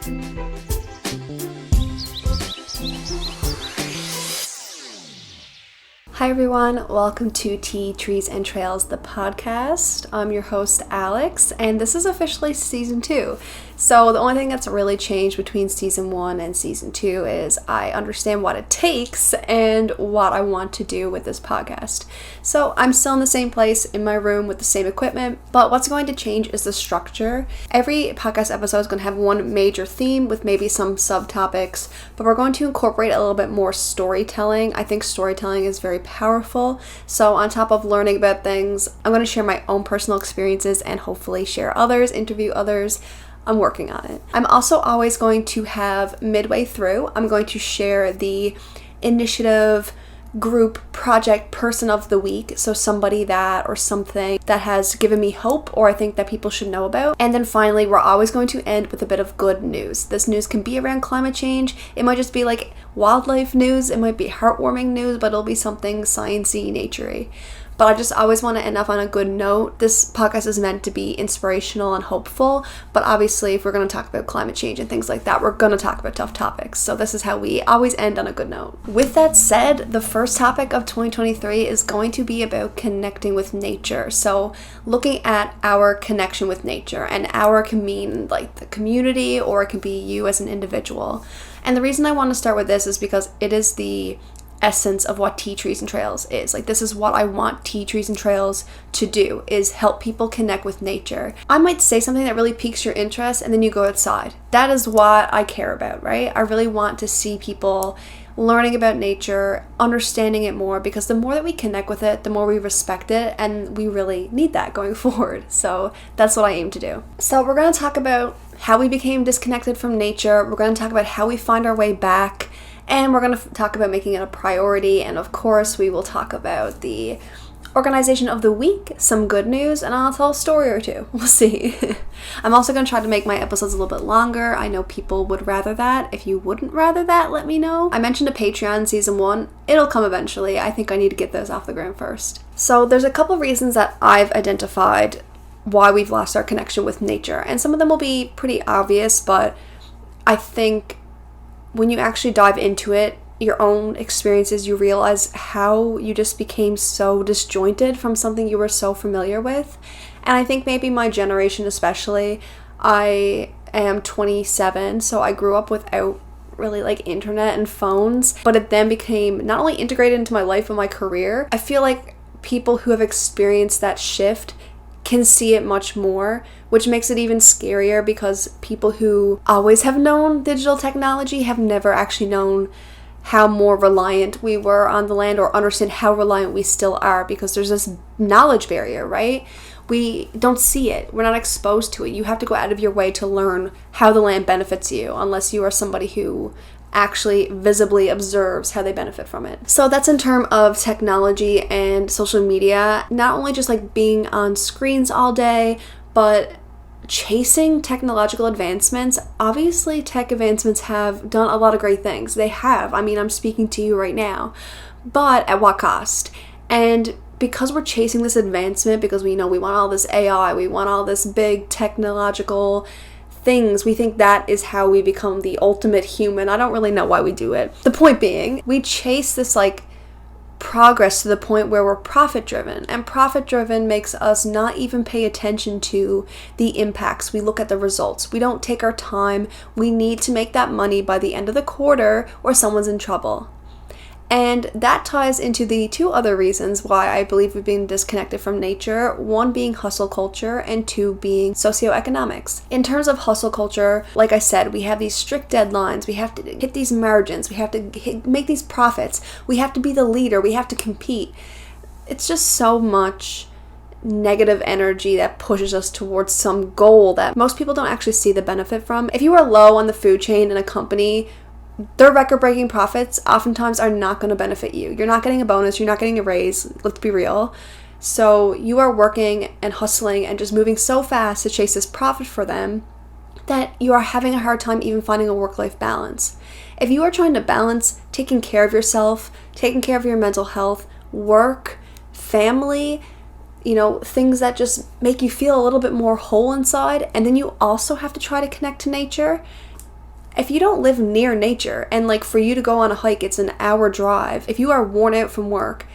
Hi everyone, welcome to Tea, Trees, and Trails, the podcast. I'm your host, Alex, and this is officially season 2. So the only thing that's really changed between season 1 and season 2 is I understand what it takes and what I want to do with this podcast. So I'm still in the same place in my room with the same equipment, but what's going to change is the structure. Every podcast episode is going to have one major theme with maybe some subtopics, but we're going to incorporate a little bit more storytelling. I think storytelling is very powerful. So on top of learning about things, I'm going to share my own personal experiences and hopefully share others, interview others. I'm working on it. I'm also always going to have midway through, I'm going to share the initiative, group, project, person of the week. So somebody that or something that has given me hope or I think that people should know about. And then finally, we're always going to end with a bit of good news. This news can be around climate change. It might just be like wildlife news. It might be heartwarming news, but it'll be something sciencey, naturey. But I just always want to end up on a good note. This podcast is meant to be inspirational and hopeful, but obviously if we're going to talk about climate change and things like that, we're going to talk about tough topics. So this is how we always end on a good note. With that said, the first topic of 2023 is going to be about connecting with nature. So looking at our connection with nature, and our can mean like the community or it can be you as an individual. And the reason I want to start with this is because it is the essence of what Tea, Trees, and Trails is. Like, this is what I want Tea, Trees, and Trails to do, is help people connect with nature. I might say something that really piques your interest and then you go outside. That is what I care about, right? I really want to see people learning about nature, understanding it more, because the more that we connect with it, the more we respect it, and we really need that going forward. So that's what I aim to do. So we're going to talk about how we became disconnected from nature. We're going to talk about how we find our way back. And we're going to talk about making it a priority. And of course, we will talk about the organization of the week, some good news, and I'll tell a story or two. We'll see. I'm also going to try to make my episodes a little bit longer. I know people would rather that. If you wouldn't rather that, let me know. I mentioned a Patreon season 1. It'll come eventually. I think I need to get those off the ground first. So there's a couple reasons that I've identified why we've lost our connection with nature. And some of them will be pretty obvious, but I think when you actually dive into it, your own experiences, you realize how you just became so disjointed from something you were so familiar with. And I think maybe my generation especially, I am 27, so I grew up without really like internet and phones, but it then became not only integrated into my life and my career. I feel like people who have experienced that shift can see it much more, which makes it even scarier because people who always have known digital technology have never actually known how more reliant we were on the land, or understand how reliant we still are, because there's this knowledge barrier, right? We don't see it. We're not exposed to it. You have to go out of your way to learn how the land benefits you, unless you are somebody who actually visibly observes how they benefit from it. So that's in terms of technology and social media, not only just like being on screens all day, but chasing technological advancements. Obviously, tech advancements have done a lot of great things. They have. I mean, I'm speaking to you right now. But at what cost? And because we're chasing this advancement, because we know we want all this AI, we want all this big technological things, we think that is how we become the ultimate human. I don't really know why we do it. The point being, we chase this like progress to the point where we're profit driven, and profit driven makes us not even pay attention to the impacts. We look at the results. We don't take our time. We need to make that money by the end of the quarter or someone's in trouble. And that ties into the two other reasons why I believe we've been disconnected from nature. One being hustle culture, and two being socioeconomics. In terms of hustle culture, like I said, we have these strict deadlines. We have to hit these margins. We have to make these profits. We have to be the leader. We have to compete. It's just so much negative energy that pushes us towards some goal that most people don't actually see the benefit from. If you are low on the food chain in a company, their record-breaking profits oftentimes are not going to benefit you. You're not getting a bonus. You're not getting a raise. Let's be real. So you are working and hustling and just moving so fast to chase this profit for them that you are having a hard time even finding a work-life balance. If you are trying to balance taking care of yourself, taking care of your mental health, work, family, things that just make you feel a little bit more whole inside, and then you also have to try to connect to nature, If you don't live near nature, and like for you to go on a hike, it's an hour drive. If you are worn out from work,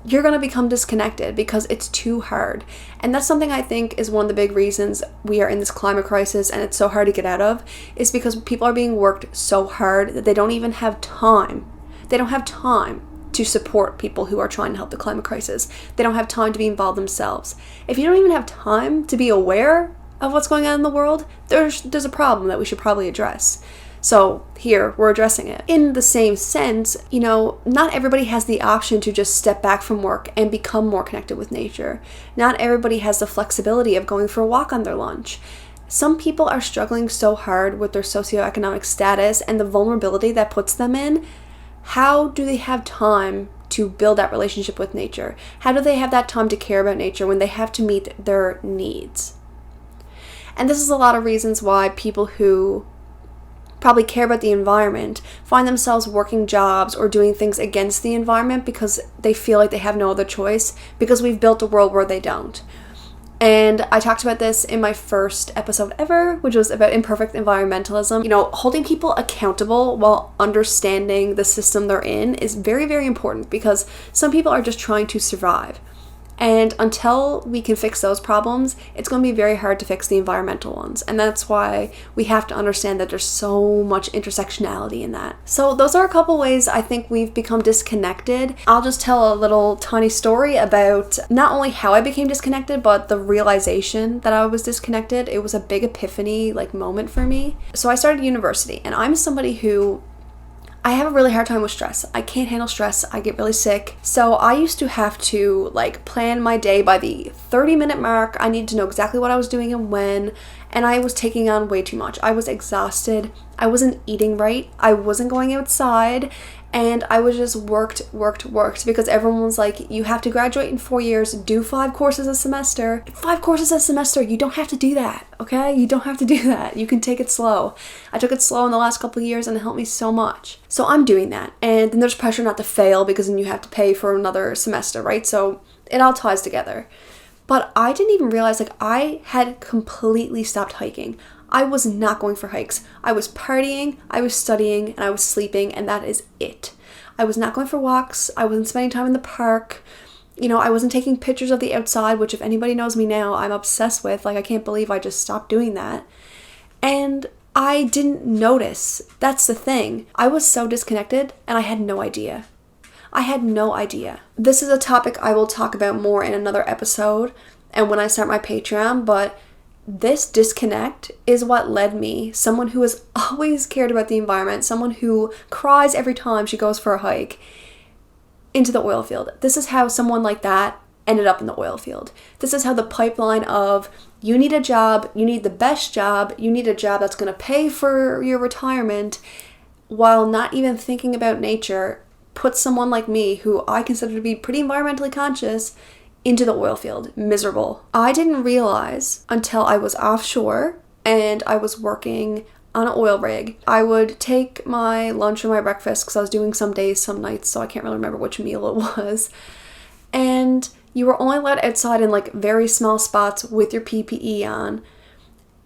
you're going to become disconnected because it's too hard. And that's something I think is one of the big reasons we are in this climate crisis and it's so hard to get out of, is because people are being worked so hard that they don't even have time. They don't have time to support people who are trying to help the climate crisis. They don't have time to be involved themselves. If you don't even have time to be aware of what's going on in the world, there's a problem that we should probably address. So here, we're addressing it. In the same sense, not everybody has the option to just step back from work and become more connected with nature. Not everybody has the flexibility of going for a walk on their lunch. Some people are struggling so hard with their socioeconomic status and the vulnerability that puts them in. How do they have time to build that relationship with nature? How do they have that time to care about nature when they have to meet their needs? And this is a lot of reasons why people who probably care about the environment find themselves working jobs or doing things against the environment because they feel like they have no other choice, because we've built a world where they don't. And I talked about this in my first episode ever, which was about imperfect environmentalism. Holding people accountable while understanding the system they're in is very, very important, because some people are just trying to survive. And until we can fix those problems, it's going to be very hard to fix the environmental ones. And that's why we have to understand that there's so much intersectionality in that. So those are a couple ways I think we've become disconnected. I'll just tell a little tiny story about not only how I became disconnected, but the realization that I was disconnected. It was a big epiphany moment for me. So I started university, and I'm somebody who I have a really hard time with stress. I can't handle stress. I get really sick. So I used to have to plan my day by the 30-minute mark. I needed to know exactly what I was doing and when. And I was taking on way too much. I was exhausted. I wasn't eating right. I wasn't going outside. And I was just worked, because everyone was like, you have to graduate in 4 years, do 5 courses a semester. 5 courses a semester, you don't have to do that, okay? You don't have to do that. You can take it slow. I took it slow in the last couple of years and it helped me so much. So I'm doing that. And then there's pressure not to fail, because then you have to pay for another semester, right? So it all ties together. But I didn't even realize I had completely stopped hiking. I was not going for hikes. I was partying, I was studying, and I was sleeping, and that is it. I was not going for walks. I wasn't spending time in the park. I wasn't taking pictures of the outside, which if anybody knows me now, I'm obsessed with. I can't believe I just stopped doing that. And I didn't notice. That's the thing. I was so disconnected, and I had no idea. I had no idea. This is a topic I will talk about more in another episode and when I start my Patreon, but this disconnect is what led me, someone who has always cared about the environment, someone who cries every time she goes for a hike, into the oil field. This is how someone like that ended up in the oil field. This is how the pipeline of you need a job, you need the best job, you need a job that's going to pay for your retirement, while not even thinking about nature, puts someone like me, who I consider to be pretty environmentally conscious, into the oil field, miserable. I didn't realize until I was offshore and I was working on an oil rig. I would take my lunch or my breakfast, because I was doing some days, some nights, so I can't really remember which meal it was. And you were only allowed outside in very small spots with your PPE on.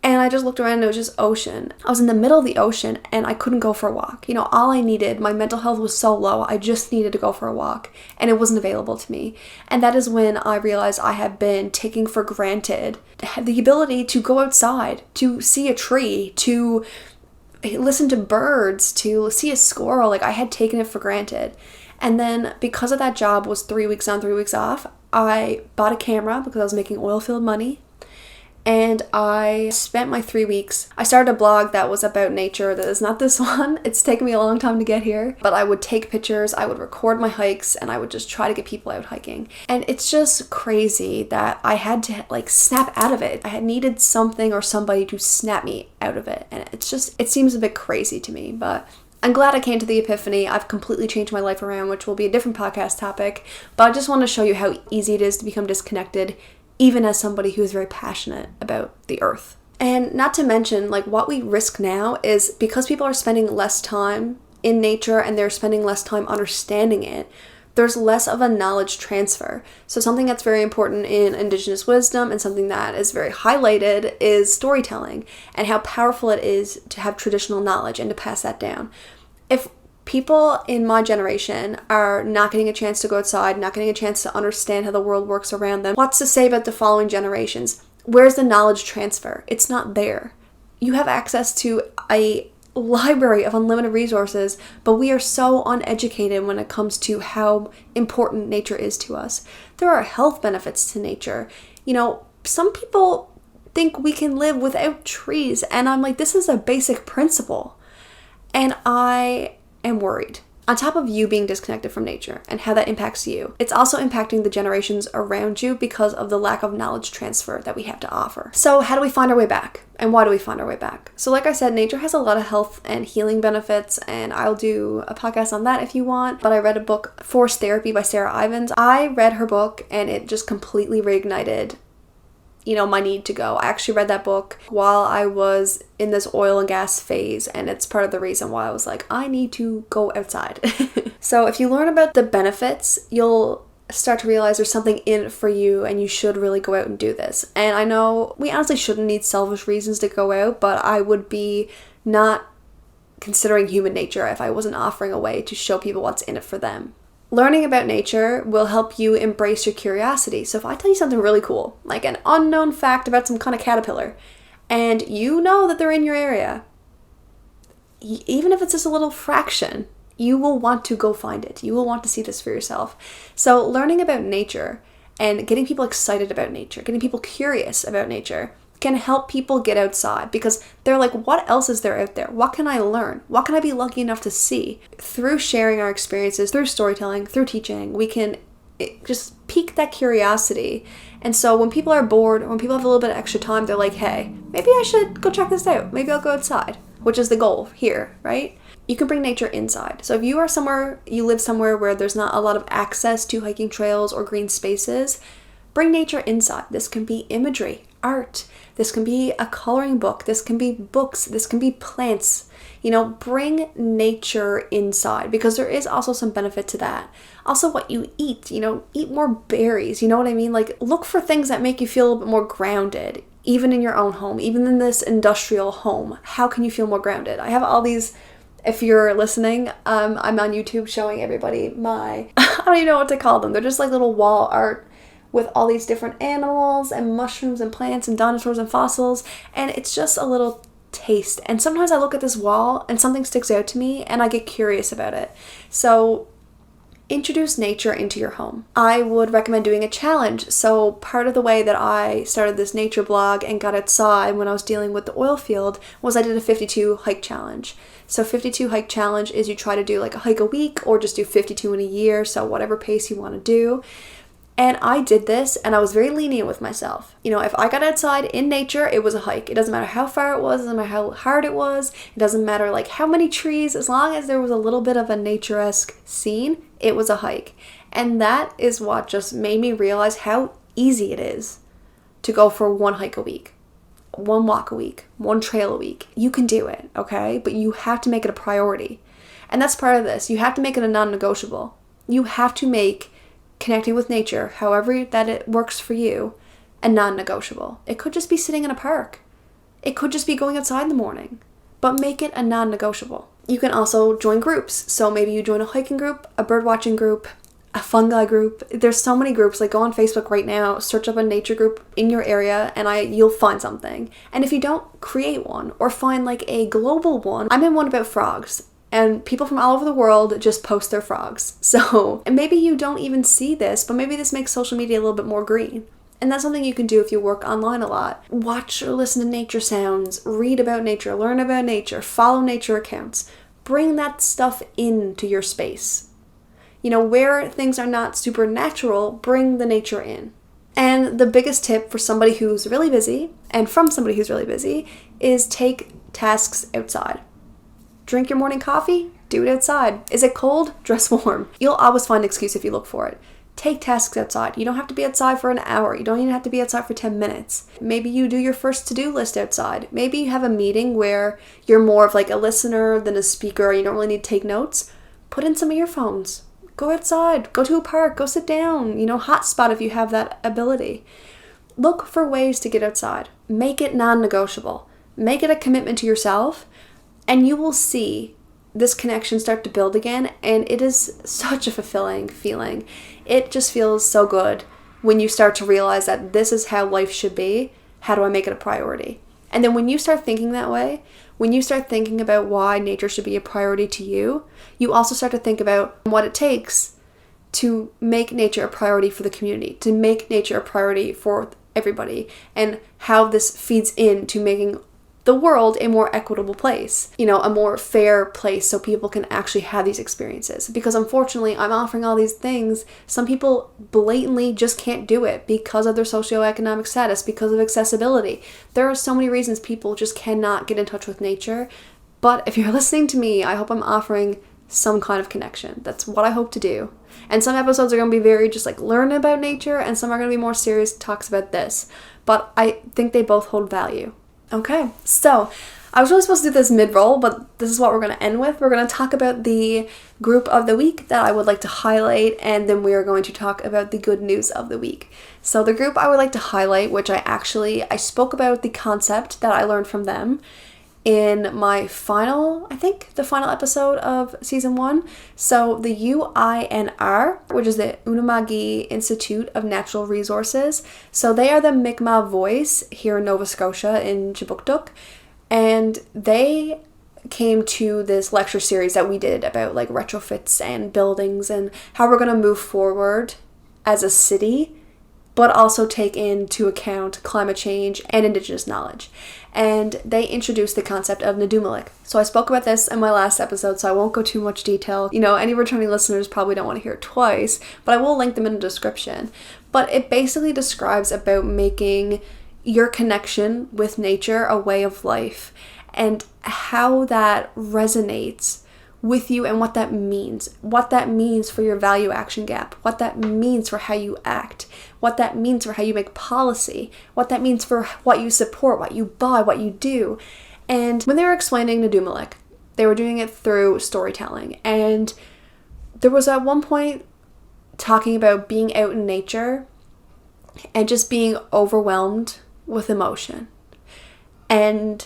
And I just looked around and it was just ocean. I was in the middle of the ocean and I couldn't go for a walk. All I needed, my mental health was so low, I just needed to go for a walk, and it wasn't available to me. And that is when I realized I had been taking for granted the ability to go outside, to see a tree, to listen to birds, to see a squirrel. I had taken it for granted. And then because of that job was 3 weeks on, 3 weeks off, I bought a camera because I was making oil field money. And I spent my 3 weeks. I started a blog that was about nature. That is not this one. It's taken me a long time to get here. But I would take pictures, I would record my hikes, and I would just try to get people out hiking. And it's just crazy that I had to snap out of it. I had needed something or somebody to snap me out of it. And it seems a bit crazy to me, but I'm glad I came to the epiphany. I've completely changed my life around, which will be a different podcast topic. But I just want to show you how easy it is to become disconnected, even as somebody who is very passionate about the earth. And not to mention, what we risk now is, because people are spending less time in nature and they're spending less time understanding it, there's less of a knowledge transfer. So something that's very important in Indigenous wisdom and something that is very highlighted is storytelling and how powerful it is to have traditional knowledge and to pass that down. If people in my generation are not getting a chance to go outside, not getting a chance to understand how the world works around them, what's to say about the following generations? Where's the knowledge transfer? It's not there. You have access to a library of unlimited resources, but we are so uneducated when it comes to how important nature is to us. There are health benefits to nature. Some people think we can live without trees, and I'm like, this is a basic principle. And I am worried. On top of you being disconnected from nature and how that impacts you, it's also impacting the generations around you because of the lack of knowledge transfer that we have to offer. So how do we find our way back? And why do we find our way back? So like I said, nature has a lot of health and healing benefits, and I'll do a podcast on that if you want. But I read a book, Forced Therapy by Sarah Ivans. I read her book and it just completely reignited my need to go. I actually read that book while I was in this oil and gas phase, and it's part of the reason why I was like, I need to go outside. So if you learn about the benefits, you'll start to realize there's something in it for you and you should really go out and do this. And I know we honestly shouldn't need selfish reasons to go out, but I would be not considering human nature if I wasn't offering a way to show people what's in it for them. Learning about nature will help you embrace your curiosity. So if I tell you something really cool, like an unknown fact about some kind of caterpillar, and you know that they're in your area, even if it's just a little fraction, you will want to go find it. You will want to see this for yourself. So learning about nature and getting people excited about nature, getting people curious about nature, can help people get outside because they're like, what else is there out there? What can I learn? What can I be lucky enough to see? Through sharing our experiences, through storytelling, through teaching, we can just pique that curiosity. And so when people are bored, when people have a little bit of extra time, they're like, hey, maybe I should go check this out. Maybe I'll go outside, which is the goal here, right? You can bring nature inside. So if you live somewhere where there's not a lot of access to hiking trails or green spaces, bring nature inside. This can be imagery, art. This can be a coloring book. This can be books. This can be plants. Bring nature inside because there is also some benefit to that. Also what you eat, eat more berries. You know what I mean? Like look for things that make you feel a little bit more grounded, even in your own home, even in this industrial home. How can you feel more grounded? I have all these, if you're listening, I'm on YouTube showing everybody my, I don't even know what to call them. They're just like little wall art with all these different animals and mushrooms and plants and dinosaurs and fossils, and it's just a little taste. And sometimes I look at this wall and something sticks out to me and I get curious about it. So introduce nature into your home. I would recommend doing a challenge. So part of the way that I started this nature blog and got outside when I was dealing with the oil field was I did a 52 hike challenge. So 52 hike challenge is you try to do like a hike a week or just do 52 in a year, so whatever pace you want to do. And I did this and I was very lenient with myself. If I got outside in nature, it was a hike. It doesn't matter how far it was, it doesn't matter how hard it was, it doesn't matter like how many trees, as long as there was a little bit of a nature-esque scene, it was a hike. And that is what just made me realize how easy it is to go for one hike a week, one walk a week, one trail a week. You can do it, okay? But you have to make it a priority. And that's part of this. You have to make it a non-negotiable. You have to make connecting with nature, however that it works for you, a non-negotiable. It could just be sitting in a park. It could just be going outside in the morning, but make it a non-negotiable. You can also join groups. So maybe you join a hiking group, a bird watching group, a fungi group. There's so many groups. Like go on Facebook right now, search up a nature group in your area, and you'll find something. And if you don't, create one or find like a global one. I'm in one about frogs. And people from all over the world just post their frogs. So, and maybe you don't even see this, but maybe this makes social media a little bit more green. And that's something you can do if you work online a lot. Watch or listen to nature sounds, read about nature, learn about nature, follow nature accounts. Bring that stuff into your space. Where things are not supernatural, bring the nature in. And the biggest tip for somebody who's really busy, and from somebody who's really busy, is take tasks outside. Drink your morning coffee, do it outside. Is it cold? Dress warm. You'll always find an excuse if you look for it. Take tasks outside. You don't have to be outside for an hour. You don't even have to be outside for 10 minutes. Maybe you do your first to-do list outside. Maybe you have a meeting where you're more of like a listener than a speaker. You don't really need to take notes. Put in some earphones. Go outside, go to a park, go sit down, hotspot if you have that ability. Look for ways to get outside. Make it non-negotiable. Make it a commitment to yourself, and you will see this connection start to build again, and it is such a fulfilling feeling. It just feels so good when you start to realize that this is how life should be. How do I make it a priority? And then when you start thinking that way, when you start thinking about why nature should be a priority to you, you also start to think about what it takes to make nature a priority for the community, to make nature a priority for everybody, and how this feeds into making the world a more equitable place, a more fair place so people can actually have these experiences. Because unfortunately, I'm offering all these things. Some people blatantly just can't do it because of their socioeconomic status, because of accessibility. There are so many reasons people just cannot get in touch with nature. But if you're listening to me, I hope I'm offering some kind of connection. That's what I hope to do. And some episodes are going to be very just like learn about nature, and some are going to be more serious talks about this. But I think they both hold value. Okay, so I was really supposed to do this mid-roll, but this is what we're going to end with. We're going to talk about the group of the week that I would like to highlight, and then we are going to talk about the good news of the week. So the group I would like to highlight, which I spoke about the concept that I learned from them in my final episode of season 1. So the UINR, which is the Unama'ki Institute of Natural Resources. So they are the Mi'kmaq voice here in Nova Scotia in Kjipuktuk. And they came to this lecture series that we did about like retrofits and buildings and how we're going to move forward as a city, but also take into account climate change and Indigenous knowledge. And they introduced the concept of Nadumalik. So I spoke about this in my last episode, so I won't go too much detail. Any returning listeners probably don't want to hear it twice, but I will link them in the description. But it basically describes about making your connection with nature a way of life, and how that resonates with you and what that means for your value action gap, what that means for how you act, what that means for how you make policy, what that means for what you support, what you buy, what you do. And when they were explaining Nadumalik, they were doing it through storytelling. And there was at one point talking about being out in nature and just being overwhelmed with emotion. And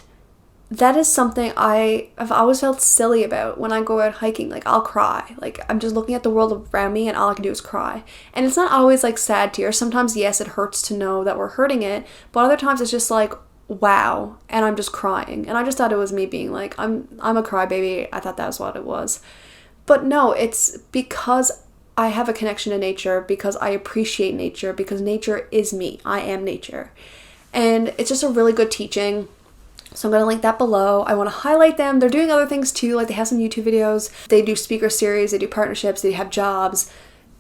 that is something I've always felt silly about when I go out hiking. Like, I'll cry. Like, I'm just looking at the world around me and all I can do is cry. And it's not always like sad tears. Sometimes, yes, it hurts to know that we're hurting it. But other times it's just like, wow. And I'm just crying. And I just thought it was me being like, I'm a crybaby. I thought that was what it was. But no, it's because I have a connection to nature, because I appreciate nature, because nature is me. I am nature. And it's just a really good teaching. So I'm going to link that below. I want to highlight them. They're doing other things too. Like, they have some YouTube videos. They do speaker series. They do partnerships. They have jobs.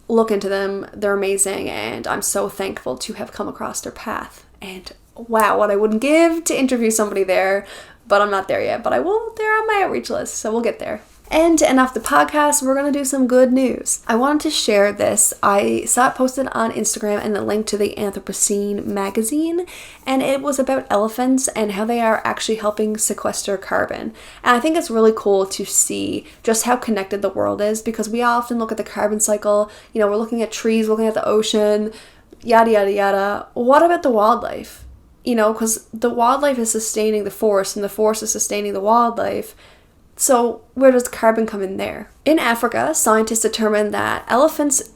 Look into them. They're amazing. And I'm so thankful to have come across their path. And wow, what I wouldn't give to interview somebody there. But I'm not there yet. But I will. They're on my outreach list. So we'll get there. And to end off the podcast, we're going to do some good news. I wanted to share this. I saw it posted on Instagram and a link to the Anthropocene magazine, and it was about elephants and how they are actually helping sequester carbon. And I think it's really cool to see just how connected the world is, because we often look at the carbon cycle, we're looking at trees, looking at the ocean, yada, yada, yada. What about the wildlife? Because the wildlife is sustaining the forest, and the forest is sustaining the wildlife. So where does carbon come in there? In Africa, scientists determined that elephants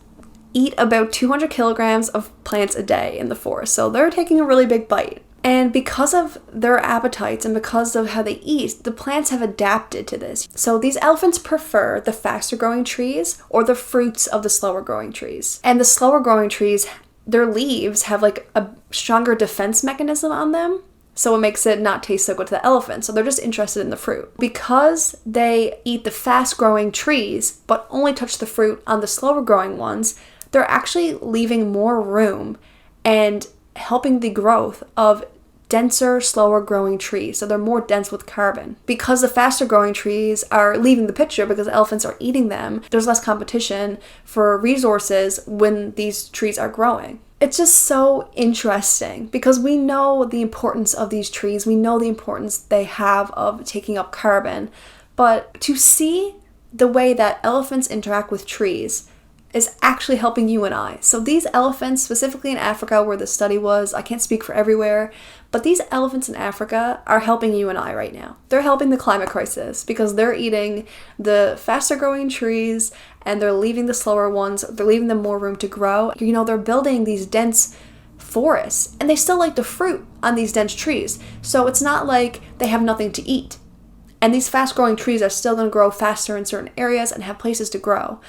eat about 200 kilograms of plants a day in the forest. So they're taking a really big bite. And because of their appetites and because of how they eat, the plants have adapted to this. So these elephants prefer the faster growing trees or the fruits of the slower growing trees. And the slower growing trees, their leaves have like a stronger defense mechanism on them. So it makes it not taste so good to the elephant. So they're just interested in the fruit. Because they eat the fast-growing trees, but only touch the fruit on the slower-growing ones, they're actually leaving more room and helping the growth of denser, slower-growing trees. So they're more dense with carbon. Because the faster-growing trees are leaving the picture because elephants are eating them, there's less competition for resources when these trees are growing. It's just so interesting because we know the importance of these trees. We know the importance they have of taking up carbon. But to see the way that elephants interact with trees is actually helping you and I. So these elephants, specifically in Africa where the study was, I can't speak for everywhere, but these elephants in Africa are helping you and I right now. They're helping the climate crisis because they're eating the faster growing trees and they're leaving the slower ones. They're leaving them more room to grow. They're building these dense forests and they still like the fruit on these dense trees. So it's not like they have nothing to eat. And these fast growing trees are still going to grow faster in certain areas and have places to grow.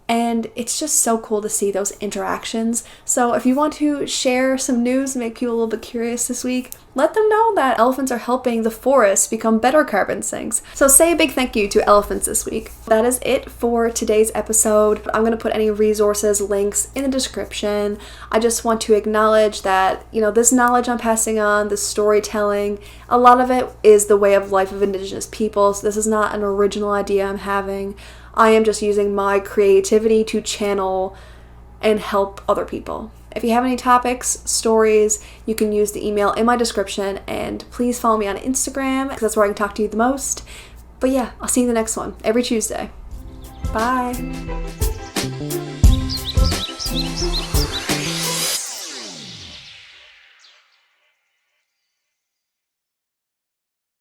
And it's just so cool to see those interactions. So if you want to share some news, make people a little bit curious this week, let them know that elephants are helping the forests become better carbon sinks. So say a big thank you to elephants this week. That is it for today's episode. I'm going to put any resources, links in the description. I just want to acknowledge that, this knowledge I'm passing on, this storytelling, a lot of it is the way of life of Indigenous peoples. This is not an original idea I'm having. I am just using my creativity to channel and help other people. If you have any topics, stories, you can use the email in my description, and please follow me on Instagram because that's where I can talk to you the most. But yeah, I'll see you in the next one, every Tuesday. Bye.